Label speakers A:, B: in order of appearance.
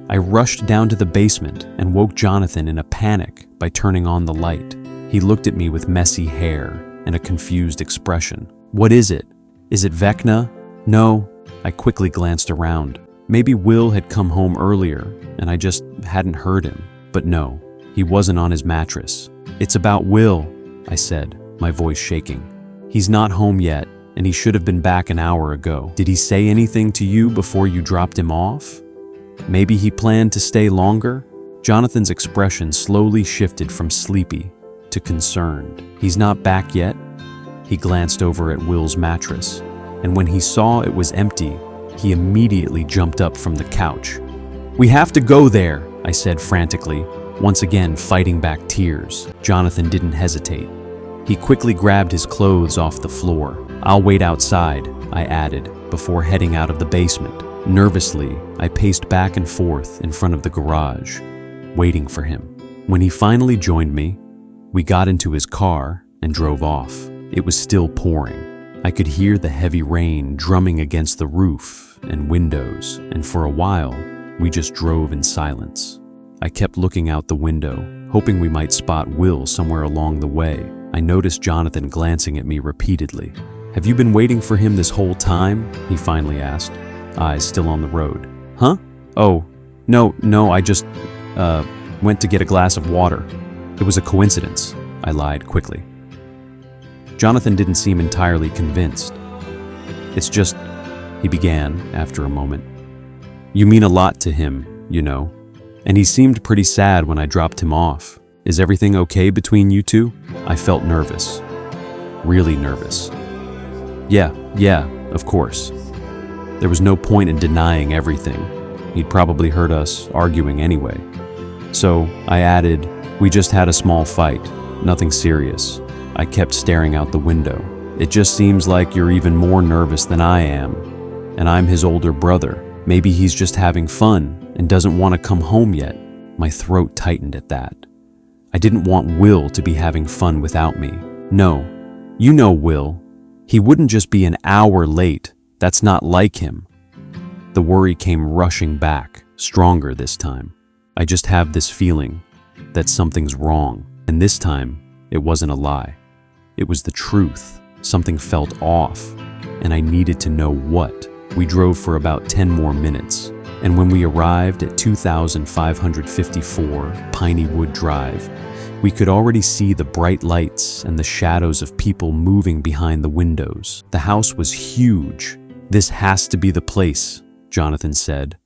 A: I rushed down to the basement and woke Jonathan in a panic by turning on the light. He looked at me with messy hair and a confused expression. "What is it? Is it Vecna?" "No." I quickly glanced around. Maybe Will had come home earlier and I just hadn't heard him. But no, he wasn't on his mattress. "It's about Will," I said, my voice shaking. "He's not home yet, and he should have been back an hour ago. Did he say anything to you before you dropped him off? Maybe he planned to stay longer?" Jonathan's expression slowly shifted from sleepy to concerned. "He's not back yet?" He glanced over at Will's mattress, and when he saw it was empty, he immediately jumped up from the couch. "We have to go there," I said frantically, once again fighting back tears. Jonathan didn't hesitate. He quickly grabbed his clothes off the floor. "I'll wait outside," I added, before heading out of the basement. Nervously, I paced back and forth in front of the garage, waiting for him. When he finally joined me, we got into his car and drove off. It was still pouring. I could hear the heavy rain drumming against the roof and windows, and for a while, we just drove in silence. I kept looking out the window, hoping we might spot Will somewhere along the way. I noticed Jonathan glancing at me repeatedly. "Have you been waiting for him this whole time?" he finally asked, eyes still on the road. "Huh? Oh, no, I just, went to get a glass of water. It was a coincidence," I lied quickly. Jonathan didn't seem entirely convinced. "It's just," he began after a moment. "You mean a lot to him, you know, and he seemed pretty sad when I dropped him off. Is everything okay between you two?" I felt nervous. Really nervous. Yeah, of course. There was no point in denying everything. He'd probably heard us arguing anyway. So I added, "We just had a small fight, nothing serious." I kept staring out the window. "It just seems like you're even more nervous than I am, and I'm his older brother. Maybe he's just having fun and doesn't want to come home yet." My throat tightened at that. I didn't want Will to be having fun without me. "No, you know Will. He wouldn't just be an hour late. That's not like him." The worry came rushing back, stronger this time. I just have this feeling that something's wrong, and this time it wasn't a lie. It was the truth. Something felt off, and I needed to know what. We drove for about 10 more minutes, and when we arrived at 2554 Piney Wood Drive, we could already see the bright lights and the shadows of people moving behind the windows. The house was huge. "This has to be the place," Jonathan said,